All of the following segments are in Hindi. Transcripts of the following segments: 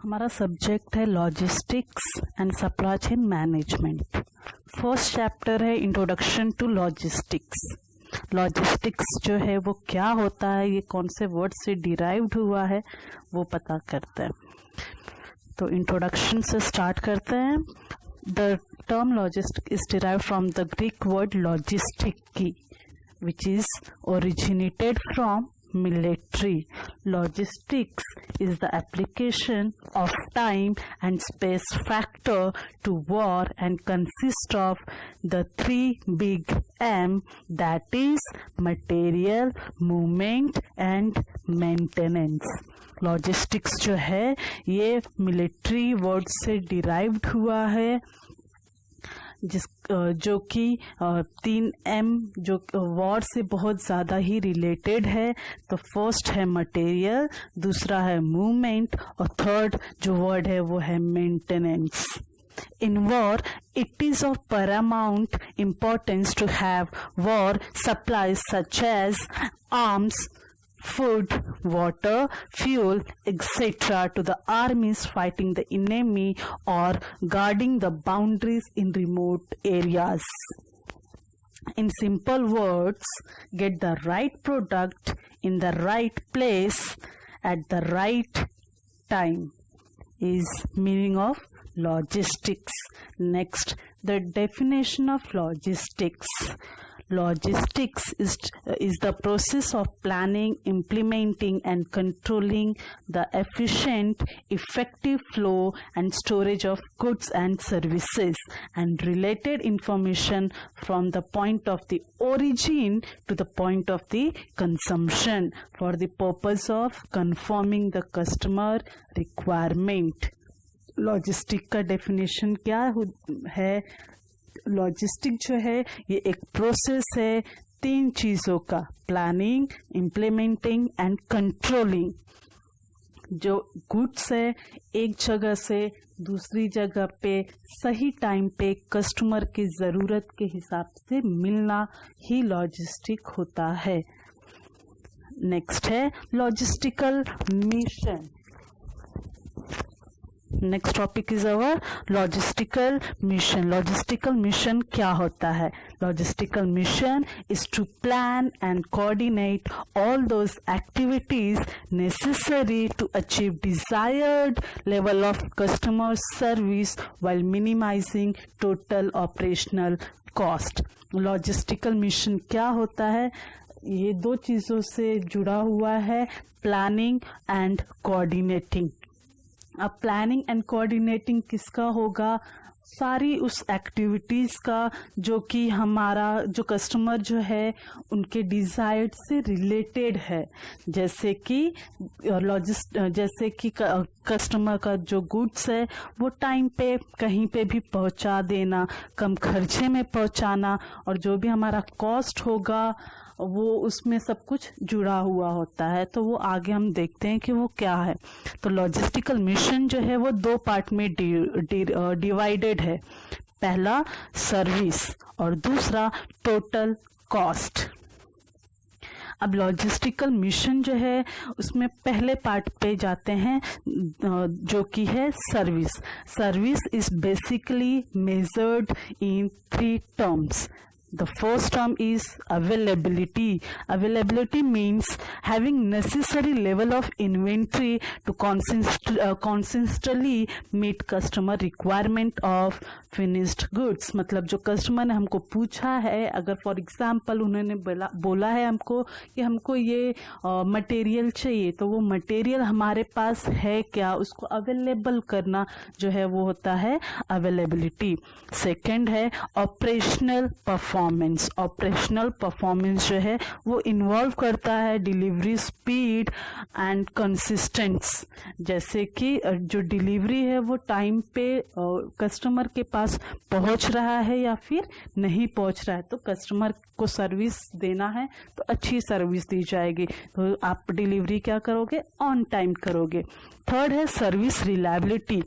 हमारा सब्जेक्ट है logistics and supply chain management. First chapter है इंट्रोडक्शन टू लॉजिस्टिक्स। लॉजिस्टिक्स जो है वो क्या होता है, ये कौन से वर्ड से डिराइव्ड हुआ है वो पता करते हैं। तो इंट्रोडक्शन से स्टार्ट करते हैं। The term logistic is derived from the Greek word logistiki which is originated from military. Logistics is the application of time and space factor to war and consists of the three big M, that is material, movement and maintenance. Logistics जो है ये military word से derived हुआ है, जो कि 3M जो वॉर से बहुत ज़्यादा ही रिलेटेड है। तो फर्स्ट है मटेरियल, दूसरा है मूवमेंट और थर्ड जो वर्ड है वो है maintenance. In war, it is of paramount importance to have war supplies such as arms, food, water, fuel, etc. to the armies fighting the enemy or guarding the boundaries in remote areas. In simple words, get the right product in the right place at the right time is meaning of logistics. Next, the definition of logistics. Logistics is the process of planning, implementing and controlling the efficient, effective flow and storage of goods and services and related information from the point of the origin to the point of the consumption for the purpose of confirming the customer requirement. Logistic का डेफिनेशन क्या है? लॉजिस्टिक जो है ये एक प्रोसेस है 3 चीज़ों का, प्लानिंग, इम्प्लीमेंटिंग एंड कंट्रोलिंग। जो गुड्स है एक जगह से दूसरी जगह पे सही टाइम पे कस्टमर की ज़रूरत के हिसाब से मिलना ही लॉजिस्टिक होता है। नेक्स्ट है logistical mission. Next topic is our logistical mission. Logistical mission क्या होता है? Logistical mission is to plan and coordinate all those activities necessary to achieve desired level of customer service while minimising total operational cost. Logistical mission क्या होता है? ये 2 चीज़ों से जुड़ा हुआ है, प्लानिंग एंड कोऑर्डिनेटिंग। अब प्लानिंग एंड कोऑर्डिनेटिंग किसका होगा? सारी उस एक्टिविटीज़ का जो कि हमारा जो कस्टमर जो है उनके डिज़ायर से रिलेटेड है। जैसे कि कस्टमर का जो गुड्स है वो टाइम पे कहीं पे भी पहुंचा देना, कम खर्चे में पहुंचाना, और जो भी हमारा कॉस्ट होगा वो उसमें सब कुछ जुड़ा हुआ होता है। तो वो आगे हम देखते हैं कि वो क्या है। तो लॉजिस्टिकल मिशन जो है वो 2 पार्ट में डिवाइडेड है। पहला सर्विस और दूसरा टोटल कॉस्ट। अब लॉजिस्टिकल मिशन जो है उसमें पहले पार्ट पे जाते हैं जो कि है service. Service is basically measured in 3 terms. The first term is availability. Availability means having necessary level of inventory to consistently meet customer requirement of finished goods. मतलब जो कस्टमर ने हमको पूछा है, अगर फॉर एग्जाम्पल उन्होंने बोला है हमको कि हमको ये मटेरियल चाहिए, तो वो मटेरियल हमारे पास है क्या, उसको अवेलेबल करना जो है वो होता है अवेलेबिलिटी। सेकेंड है ऑपरेशनल परफॉर्मेंस। ऑपरेशनल परफॉर्मेंस जो है वो इन्वॉल्व करता है डिलीवरी स्पीड एंड कंसिस्टेंस। जैसे कि जो डिलीवरी है वो टाइम पे कस्टमर के पास पहुंच रहा है या फिर नहीं पहुंच रहा है। तो कस्टमर को सर्विस देना है तो अच्छी सर्विस दी जाएगी, तो आप डिलीवरी क्या करोगे? ऑन टाइम करोगे। थर्ड है service reliability.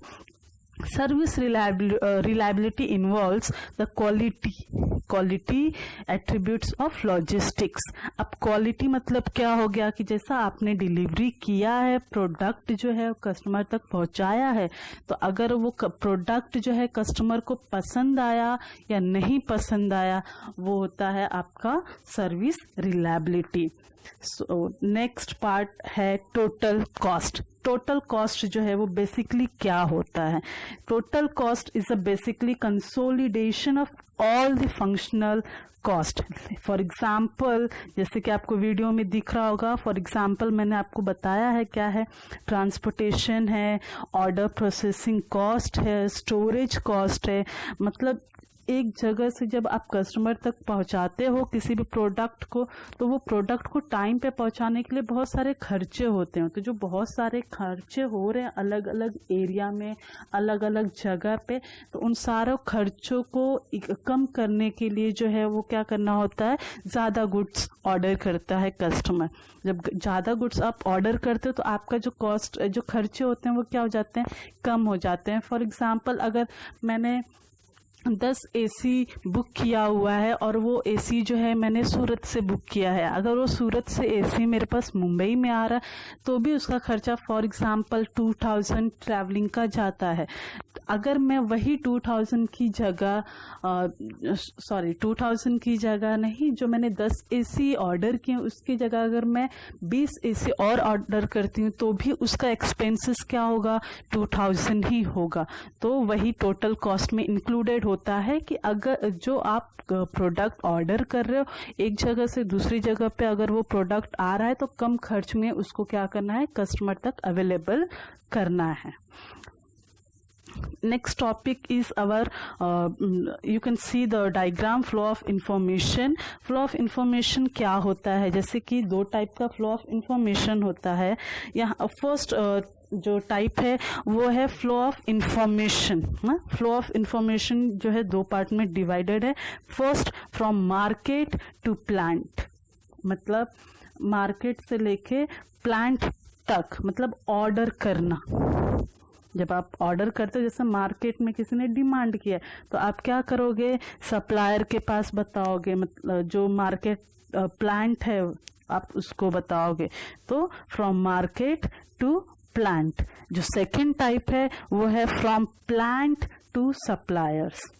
Service reliability involves the quality attributes of logistics. अब क्वालिटी मतलब क्या हो गया कि जैसा आपने डिलीवरी किया है, प्रोडक्ट जो है कस्टमर तक पहुंचाया है, तो अगर वो प्रोडक्ट जो है कस्टमर को पसंद आया या नहीं पसंद आया, वो होता है आपका service reliability. So next part है टोटल कॉस्ट. टोटल कॉस्ट जो है वो बेसिकली क्या होता है? Total cost is a basically consolidation of all the functional cost. For example, जैसे कि आपको वीडियो में दिख रहा होगा, फॉर एग्जाम्पल मैंने आपको बताया है क्या है, ट्रांसपोर्टेशन है, ऑर्डर प्रोसेसिंग कॉस्ट है, स्टोरेज कॉस्ट है. मतलब एक जगह से जब आप कस्टमर तक पहुंचाते हो किसी भी प्रोडक्ट को, तो वो प्रोडक्ट को टाइम पे पहुंचाने के लिए बहुत सारे खर्चे होते हैं. तो जो बहुत सारे खर्चे हो रहे हैं अलग अलग एरिया में, अलग अलग जगह पे, तो उन सारे खर्चों को कम करने के लिए जो है वो क्या करना होता है, ज़्यादा गुड्स ऑर्डर करता है कस्टमर. जब ज़्यादा गुड्स आप ऑर्डर करते हो तो आपका जो कॉस्ट, जो खर्चे होते हैं वो क्या हो जाते हैं, कम हो जाते हैं. फॉर एग्जाम्पल, अगर मैंने 10 AC बुक किया हुआ है और वो AC जो है मैंने सूरत से बुक किया है, अगर वो सूरत से AC मेरे पास मुंबई में आ रहा है तो भी उसका खर्चा फॉर एग्जांपल 2000 ट्रैवलिंग का जाता है. अगर मैं वही 2000 की जगह 2000 की जगह नहीं, जो मैंने 10 AC ऑर्डर किए उसकी जगह अगर मैं 20 AC और ऑर्डर करती हूँ तो भी उसका एक्सपेंसेस क्या होगा, 2000 ही होगा. तो वही टोटल कॉस्ट में इंक्लूडेड होता है कि अगर जो आप प्रोडक्ट ऑर्डर कर रहे हो एक जगह से दूसरी जगह पे, अगर वो प्रोडक्ट आ रहा है तो कम खर्च में उसको क्या करना है, कस्टमर तक अवेलेबल करना है. Next topic is our you can see the diagram flow of information. Flow of information क्या होता है? जैसे कि दो टाइप का flow of information होता है. यहाँ फर्स्ट जो टाइप है वो है flow of information. Flow of information जो है दो पार्ट में डिवाइडेड है. First, from market to plant, मतलब मार्केट से लेके प्लांट तक, मतलब ऑर्डर करना. जब आप ऑर्डर करते हो, जैसे मार्केट में किसी ने डिमांड किया तो आप क्या करोगे, सप्लायर के पास बताओगे, मतलब जो मार्केट प्लांट है आप उसको बताओगे. तो फ्रॉम मार्केट टू प्लांट. जो सेकंड टाइप है वो है फ्रॉम प्लांट टू सप्लायर्स.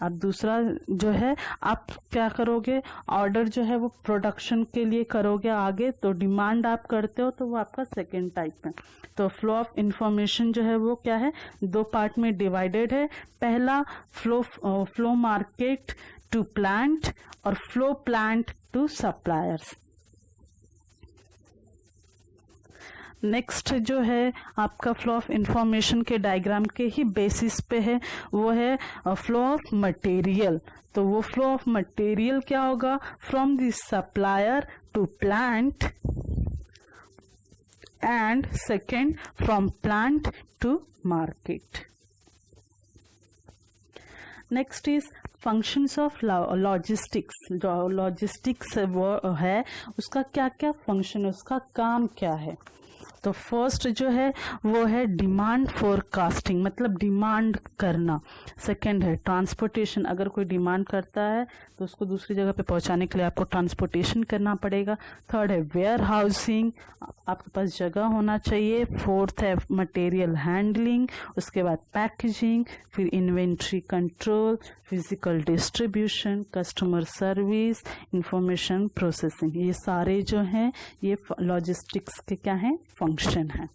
अब दूसरा जो है आप क्या करोगे, ऑर्डर जो है वो प्रोडक्शन के लिए करोगे आगे, तो डिमांड आप करते हो, तो वो आपका सेकेंड टाइप है. तो फ्लो ऑफ इंफॉर्मेशन जो है वो क्या है, दो पार्ट में डिवाइडेड है. पहला फ्लो मार्केट टू प्लांट और flow plant to suppliers. Next जो है आपका फ्लो ऑफ इंफॉर्मेशन के डायग्राम के ही बेसिस पे है, वो है फ्लो ऑफ मटेरियल. तो वो फ्लो ऑफ मटेरियल क्या होगा, from the supplier to plant and second from plant to market. Next is functions of logistics. जो लॉजिस्टिक्स वो है उसका क्या क्या फंक्शन है, उसका काम क्या है. तो फर्स्ट जो है वो है डिमांड फोरकास्टिंग, मतलब डिमांड करना. सेकंड है ट्रांसपोर्टेशन, अगर कोई डिमांड करता है तो उसको दूसरी जगह पे पहुंचाने के लिए आपको ट्रांसपोर्टेशन करना पड़ेगा. थर्ड है वेयर हाउसिंग, आपके पास जगह होना चाहिए. फोर्थ है मटेरियल हैंडलिंग, उसके बाद पैकेजिंग, फिर inventory control, physical distribution, customer service, information processing. ये सारे जो हैं ये लॉजिस्टिक्स के क्या हैं, फंक्शन है.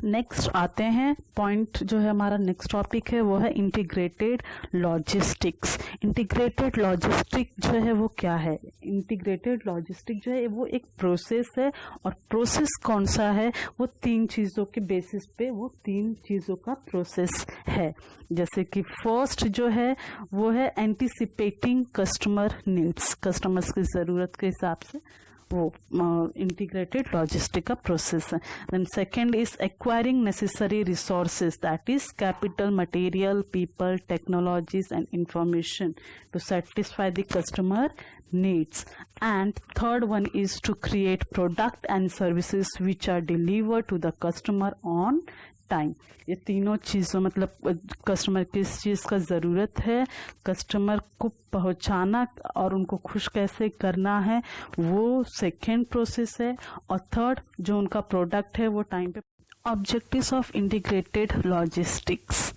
नेक्स्ट आते हैं पॉइंट, जो है हमारा नेक्स्ट टॉपिक है वो है इंटीग्रेटेड लॉजिस्टिक्स. इंटीग्रेटेड लॉजिस्टिक जो है वो क्या है, इंटीग्रेटेड लॉजिस्टिक जो है वो एक प्रोसेस है. और प्रोसेस कौन सा है, वो तीन चीज़ों के बेसिस पे वो तीन चीज़ों का प्रोसेस है. जैसे कि फर्स्ट जो है वो है एंटिसिपेटिंग कस्टमर नीड्स, कस्टमर्स की ज़रूरत के हिसाब से वो इंटीग्रेटेड लॉजिस्टिक का प्रोसेस है. Then second is acquiring necessary resources, that is capital, material, people, technologies and information to satisfy the customer needs. And third one is to create product and services which are delivered to the customer on time. ये तीनों चीज़ों मतलब कस्टमर किस चीज़ का ज़रूरत है, कस्टमर को पहुंचाना और उनको खुश कैसे करना है, वो सेकेंड प्रोसेस है। और थर्ड जो उनका प्रोडक्ट है वो टाइम पे। Objectives of integrated logistics.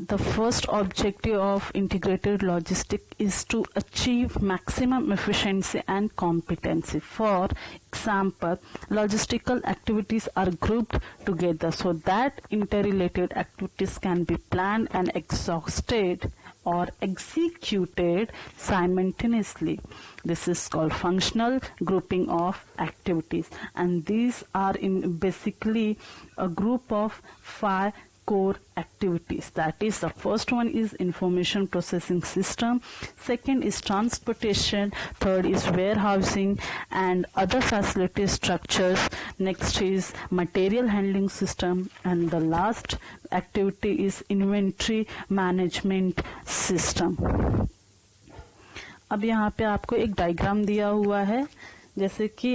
The first objective of integrated logistics is to achieve maximum efficiency and competency. For example, logistical activities are grouped together so that interrelated activities can be planned and exhausted or executed simultaneously. This is called functional grouping of activities, and these are in basically a group of 5 core activities. That is, the first one is information processing system, second is transportation, third is warehousing and other facility structures, next is material handling system, and the last activity is inventory management system. अब यहाँ पे आपको एक डायग्राम दिया हुआ है जैसे कि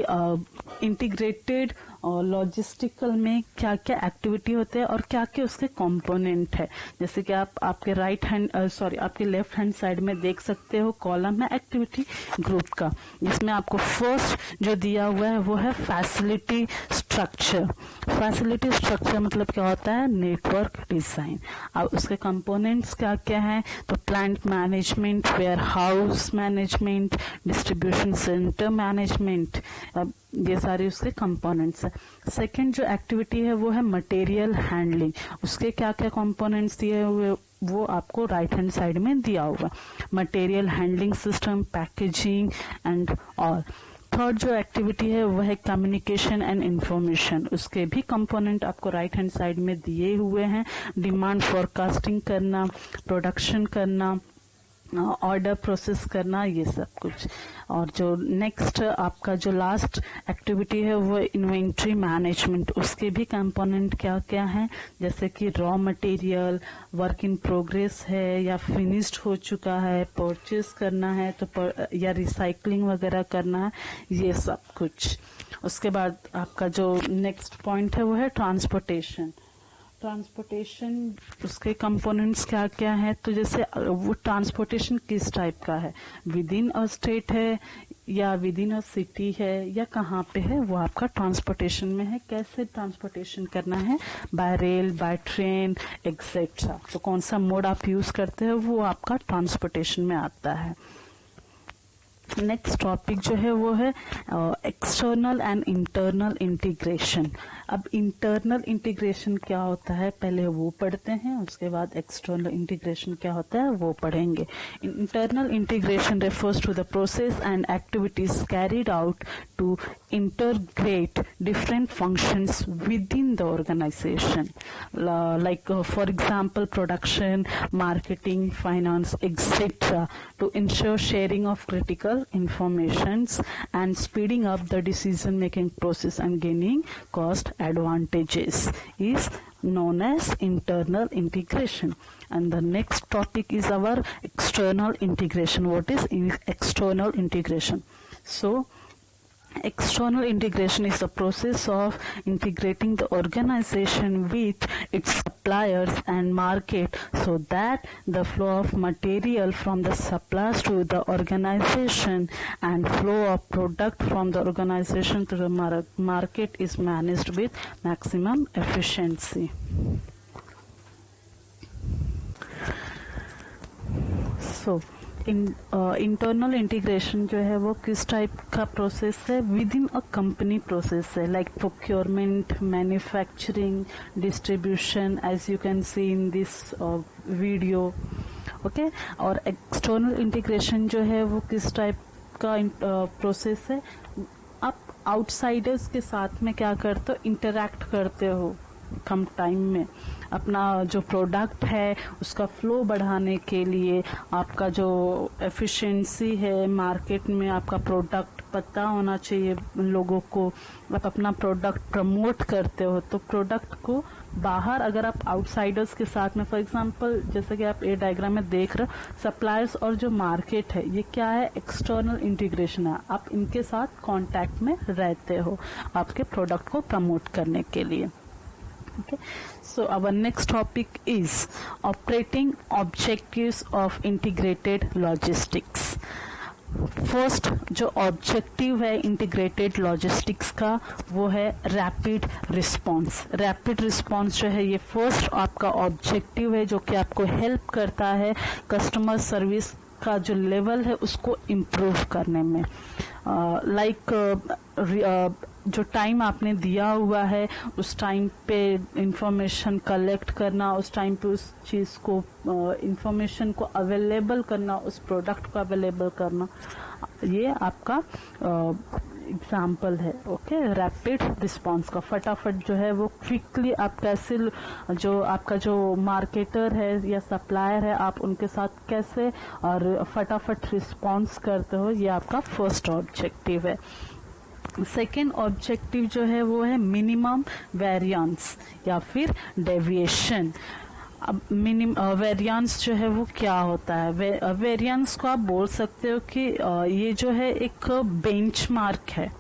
इंटीग्रेटेड लॉजिस्टिकल में क्या क्या एक्टिविटी होते हैं और क्या क्या उसके कंपोनेंट है। जैसे कि आप आपके आपके लेफ्ट हैंड साइड में देख सकते हो कॉलम है एक्टिविटी ग्रुप का, जिसमें आपको फर्स्ट जो दिया हुआ है वो है फैसिलिटी स्ट्रक्चर। फैसिलिटी स्ट्रक्चर मतलब क्या होता है, नेटवर्क डिजाइन। अब उसके कंपोनेंट्स क्या क्या हैं, तो plant management, warehouse management, distribution centre management, ये सारे उसके कंपोनेंट्स हैं। सेकंड जो एक्टिविटी है वो है मटेरियल हैंडलिंग। उसके क्या क्या कंपोनेंट्स दिए हुए वो आपको राइट हैंड साइड में दिया हुआ, material handling system, packaging and all. Third जो एक्टिविटी है वो है कम्युनिकेशन एंड इंफॉर्मेशन। उसके भी कंपोनेंट आपको राइट हैंड साइड में दिए हुए हैं, डिमांड फोरकास्टिंग करना, प्रोडक्शन करना, ऑर्डर प्रोसेस करना, ये सब कुछ। और जो नेक्स्ट आपका जो लास्ट एक्टिविटी है वो इन्वेंट्री मैनेजमेंट। उसके भी कंपोनेंट क्या क्या हैं, जैसे कि raw material, work in progress है या फिनिश्ड हो चुका है, परचेज करना है तो या रिसाइकलिंग वगैरह करना है, ये सब कुछ। उसके बाद आपका जो नेक्स्ट पॉइंट है वो है ट्रांसपोर्टेशन। ट्रांसपोर्टेशन उसके कंपोनेंट्स क्या क्या है, तो जैसे वो ट्रांसपोर्टेशन किस टाइप का है, विद इन अ स्टेट है या विद इन अ सिटी है या कहाँ पे है, वो आपका ट्रांसपोर्टेशन में है। कैसे ट्रांसपोर्टेशन करना है, bye rail, by train etcetera, तो कौन सा मोड आप यूज करते हो वो आपका ट्रांसपोर्टेशन में आता है। नेक्स्ट टॉपिक जो है वो है एक्सटर्नल एंड इंटरनल इंटीग्रेशन। अब इंटरनल इंटीग्रेशन क्या होता है पहले वो पढ़ते हैं, उसके बाद एक्सटर्नल इंटीग्रेशन क्या होता है वो पढ़ेंगे। Internal integration refers to the process and activities carried out to integrate different functions within the organization, like for example production, marketing, finance, etc., to ensure sharing of critical informations and speeding up the decision making process and gaining cost advantages is known as internal integration. And the next topic is our external integration. What is external integration? So external integration is the process of integrating the organization with its suppliers and market so that the flow of material from the suppliers to the organization and flow of product from the organization to the market is managed with maximum efficiency. So internal integration जो है वो किस टाइप का प्रोसेस है, within a company process है, like procurement, manufacturing, distribution, as you can see in this video, okay. और एक्सटर्नल इंटीग्रेशन जो है वो किस टाइप का प्रोसेस है, आप आउटसाइडर्स के साथ में क्या करते हो, इंटरैक्ट करते हो कम टाइम में, अपना जो प्रोडक्ट है उसका फ्लो बढ़ाने के लिए, आपका जो एफिशिएंसी है मार्केट में आपका प्रोडक्ट पता होना चाहिए लोगों को। आप अपना प्रोडक्ट प्रमोट करते हो तो प्रोडक्ट को बाहर, अगर आप आउटसाइडर्स के साथ में, फॉर एग्जांपल जैसे कि आप ये डायग्राम में देख रहे हो, सप्लायर्स और जो मार्केट है ये क्या है, एक्सटर्नल इंटीग्रेशन है। आप इनके साथ कांटेक्ट में रहते हो आपके प्रोडक्ट को प्रमोट करने के लिए। Okay, so our next topic is operating objectives of integrated logistics. First जो ऑब्जेक्टिव है इंटीग्रेटेड लॉजिस्टिक्स का वो है रैपिड रिस्पांस। रैपिड रिस्पांस जो है ये फर्स्ट आपका ऑब्जेक्टिव है जो कि आपको हेल्प करता है कस्टमर सर्विस का जो लेवल है उसको इम्प्रूव करने में। जो टाइम आपने दिया हुआ है उस टाइम पे इंफॉर्मेशन कलेक्ट करना, उस टाइम पे उस चीज़ को इंफॉर्मेशन को अवेलेबल करना, उस प्रोडक्ट को अवेलेबल करना, ये आपका एग्जाम्पल है। ओके, रैपिड रिस्पांस का फटाफट जो है वो क्विकली आप कैसे, जो आपका जो मार्केटर है या सप्लायर है आप उनके साथ कैसे और फटाफट रिस्पांस करते हो, ये आपका फर्स्ट ऑब्जेक्टिव है। सेकेंड ऑब्जेक्टिव जो है वो है मिनिमम वेरिएंस या फिर डेविएशन। अब वेरिएंस जो है वो क्या होता है, वेरिएंस को आप बोल सकते हो कि ये जो है एक बेंचमार्क है।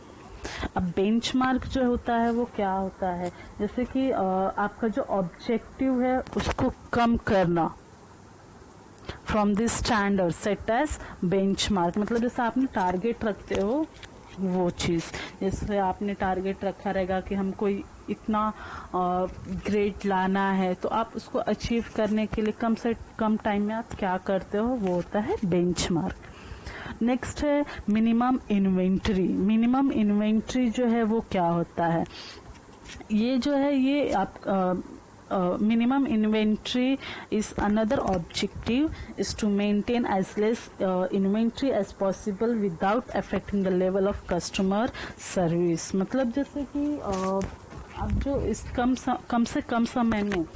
अब बेंचमार्क जो होता है वो क्या होता है, जैसे कि आपका जो ऑब्जेक्टिव है उसको कम करना from this standard set as benchmark. मतलब जैसे आपने टारगेट रखते हो वो चीज़, जैसे आपने टारगेट रखा रहेगा कि हमको इतना ग्रेड लाना है, तो आप उसको अचीव करने के लिए कम से कम टाइम में आप क्या करते हो, वो होता है बेंचमार्क। नेक्स्ट है मिनिमम इन्वेंट्री। मिनिमम इन्वेंट्री जो है वो क्या होता है, ये जो है ये आप minimum inventory is another objective is to maintain as less inventory as possible without affecting the level of customer service। मतलब जैसे कि आप जो इस कम से कम समय में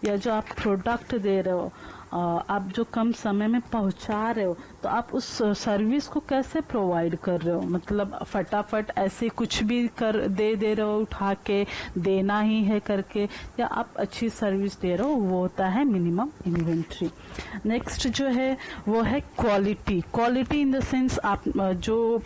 या जो आप प्रोडक्ट दे रहे हो आप जो कम समय में पहुंचा रहे हो तो आप उस सर्विस को कैसे प्रोवाइड कर रहे हो, मतलब फटाफट ऐसे कुछ भी कर दे रहे हो, उठा के देना ही है करके, या आप अच्छी सर्विस दे रहे हो, वो होता है मिनिमम इन्वेंट्री। नेक्स्ट जो है वो है quality. Quality in the sense आप जो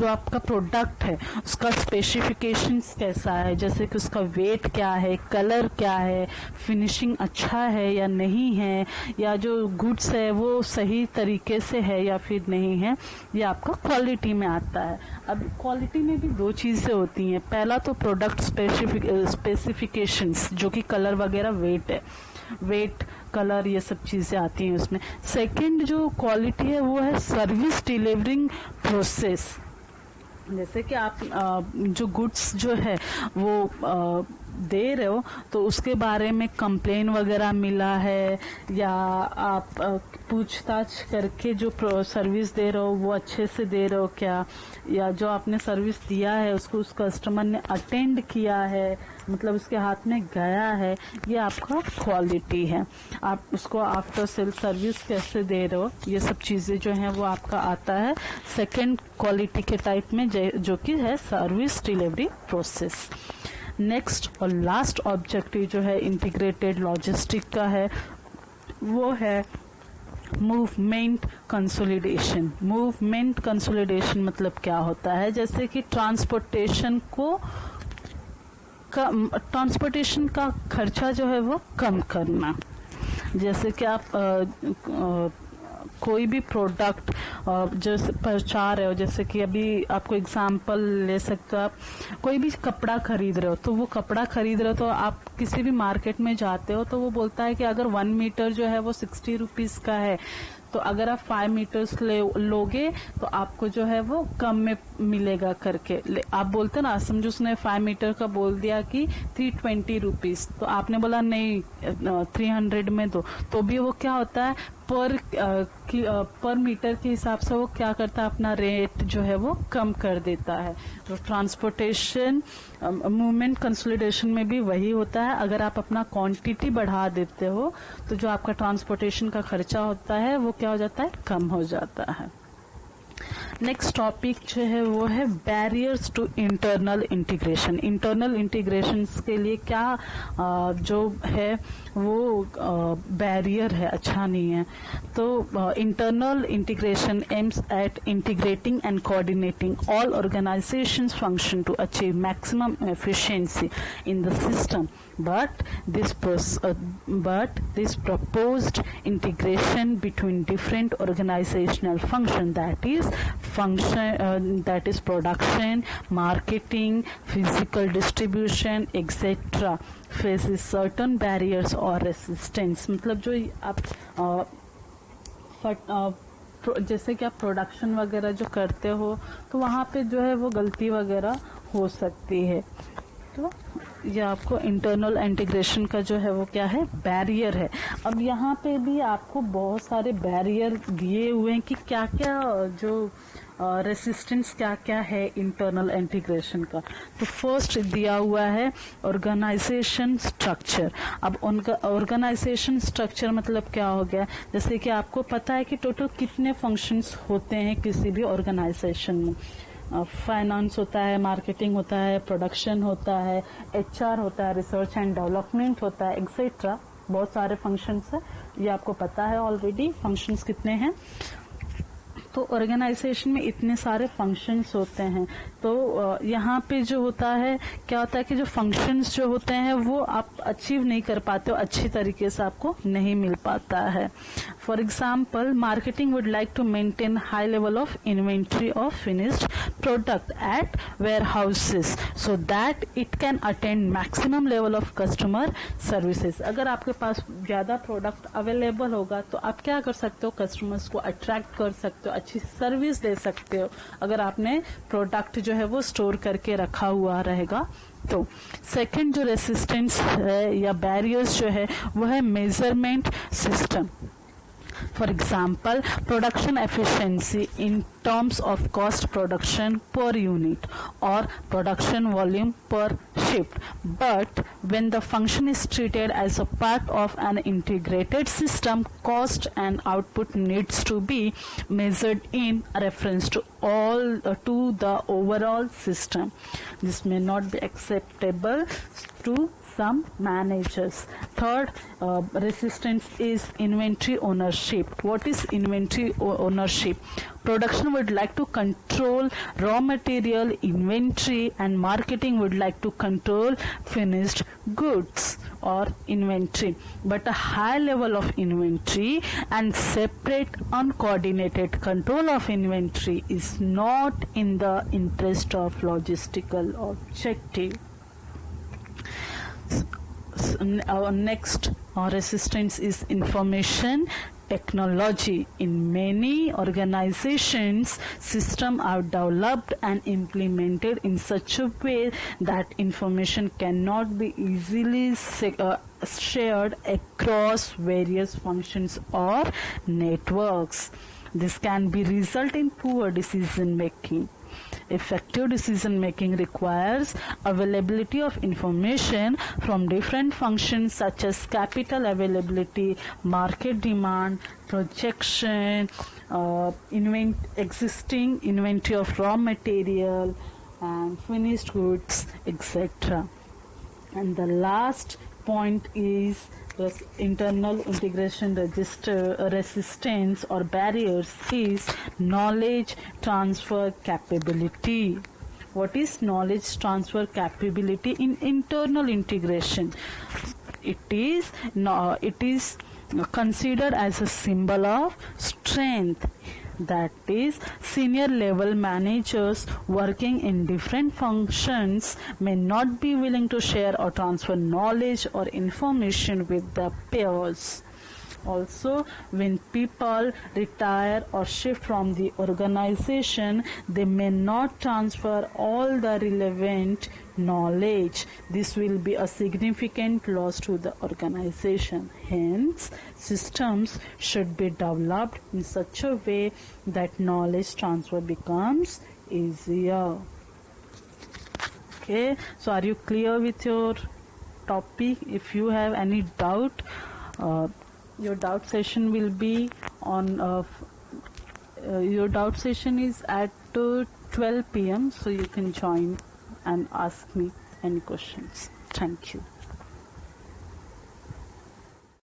आपका प्रोडक्ट है उसका स्पेसिफिकेशंस कैसा है, जैसे कि उसका वेट क्या है, कलर क्या है, फिनिशिंग अच्छा है या नहीं है, या जो गुड्स है वो सही तरीके से है या फिर नहीं है, ये आपका क्वालिटी में आता है। अब क्वालिटी में भी दो चीज़ें होती हैं, पहला तो प्रोडक्ट स्पेसिफिकेशंस जो कि कलर वगैरह, वेट है, वेट कलर ये सब चीज़ें आती हैं उसमें। सेकंड जो क्वालिटी है वो है सर्विस डिलीवरिंग प्रोसेस। जैसे कि आप जो गुड्स जो है वो दे रहे हो तो उसके बारे में कंप्लेन वगैरह मिला है, या आप पूछताछ करके जो सर्विस दे रहे हो वो अच्छे से दे रहे हो क्या, या जो आपने सर्विस दिया है उसको उस कस्टमर ने अटेंड किया है, मतलब उसके हाथ में गया है, ये आपका क्वालिटी है। आप उसको आफ्टर सेल सर्विस कैसे दे रहे हो, ये सब चीज़ें जो हैं वो आपका आता है सेकेंड क्वालिटी के टाइप में, जो कि है सर्विस डिलीवरी प्रोसेस। नेक्स्ट और लास्ट ऑब्जेक्टिव जो है इंटीग्रेटेड लॉजिस्टिक का है वो है मूवमेंट कंसोलिडेशन। मूवमेंट कंसोलिडेशन मतलब क्या होता है, जैसे कि ट्रांसपोर्टेशन का खर्चा जो है वो कम करना। जैसे कि आप कोई भी प्रोडक्ट जो पहुंचा रहे हो, जैसे कि अभी आपको एग्जांपल ले सकते हो, आप कोई भी कपड़ा खरीद रहे हो तो वो कपड़ा खरीद रहे हो तो आप किसी भी मार्केट में जाते हो तो वो बोलता है कि अगर 1 मीटर जो है वो 60 रुपीज़ का है, तो अगर आप 5 मीटर्स लोगे तो आपको जो है वो कम में मिलेगा करके। आप बोलते ना, समझो उसने 5 मीटर का बोल दिया कि 320 रुपीज़, तो आपने बोला नहीं 300 में दो, तो भी वो क्या होता है पर मीटर के हिसाब से वो क्या करता है, अपना रेट जो है वो कम कर देता है। तो ट्रांसपोर्टेशन मूवमेंट कंसोलिडेशन में भी वही होता है, अगर आप अपना क्वांटिटी बढ़ा देते हो तो जो आपका ट्रांसपोर्टेशन का खर्चा होता है वो क्या हो जाता है, कम हो जाता है। नेक्स्ट टॉपिक जो है वो है barriers to internal integration. Internal integration के लिए क्या जो है वो बैरियर है, अच्छा नहीं है। तो internal integration aims at integrating and coordinating all organisations function to achieve maximum efficiency in the system, but this proposed integration between different organizational function, that is production, marketing, physical distribution, etc., faces certain barriers or resistance। मतलब जो आप जैसे कि आप प्रोडक्शन वगैरह जो करते हो तो वहाँ पे जो है वो गलती वगैरह हो सकती है। तो ये आपको इंटरनल इंटीग्रेशन का जो है वो क्या है, बैरियर है। अब यहाँ पे भी आपको बहुत सारे बैरियर दिए हुए हैं कि क्या क्या जो रेसिस्टेंस क्या क्या है इंटरनल इंटीग्रेशन का। तो फर्स्ट दिया हुआ है ऑर्गेनाइजेशन स्ट्रक्चर। अब उनका ऑर्गेनाइजेशन स्ट्रक्चर मतलब क्या हो गया, जैसे कि आपको पता है कि टोटल कितने फंक्शंस होते हैं किसी भी ऑर्गेनाइजेशन में। फाइनेंस होता है, मार्केटिंग होता है, प्रोडक्शन होता है, HR होता है, रिसर्च एंड डेवलपमेंट होता है, एक्सेट्रा। बहुत सारे फंक्शंस है, ये आपको पता है ऑलरेडी फंक्शंस कितने हैं। तो ऑर्गेनाइजेशन में इतने सारे फंक्शंस होते हैं। तो यहाँ पे जो होता है क्या होता है कि जो फंक्शंस जो होते हैं वो आप अचीव नहीं कर पाते हो, अच्छी तरीके से आपको नहीं मिल पाता है। For example, marketing would like to maintain high level of inventory of finished product at warehouses so that it can attend maximum level of customer services. अगर आपके पास ज्यादा प्रोडक्ट अवेलेबल होगा तो आप क्या कर सकते हो, कस्टमर्स को अट्रैक्ट कर सकते हो, अच्छी सर्विस दे सकते हो अगर आपने प्रोडक्ट जो है वो स्टोर करके रखा हुआ रहेगा। तो सेकंड जो रेसिस्टेंस है या बैरियर्स जो है वो है measurement system. For example, production efficiency in terms of cost production per unit or production volume per shift. But when the function is treated as a part of an integrated system, cost and output needs to be measured in reference to the overall system. This may not be acceptable to some managers. Third resistance is inventory ownership. What is inventory ownership? Production would like to control raw material inventory and marketing would like to control finished goods or inventory. But a high level of inventory and separate uncoordinated control of inventory is not in the interest of logistical objective. Our next resistance is information technology. In many organizations, systems are developed and implemented in such a way that information cannot be easily shared across various functions or networks. This can be result in poor decision making. Effective decision making requires availability of information from different functions such as capital availability, market demand, projection, existing inventory of raw material and finished goods, etc. And the last point is internal integration resistance or barriers is knowledge transfer capability. What is knowledge transfer capability in internal integration? It is considered as a symbol of strength. That is, senior level managers working in different functions may not be willing to share or transfer knowledge or information with their peers. Also, when people retire or shift from the organization, they may not transfer all the relevant knowledge. This will be a significant loss to the organization. Hence, systems should be developed in such a way that knowledge transfer becomes easier. Okay, so are you clear with your topic? If you have any doubt, your doubt session will be on your doubt session is at 12 p.m. So you can join and ask me any questions. Thank you.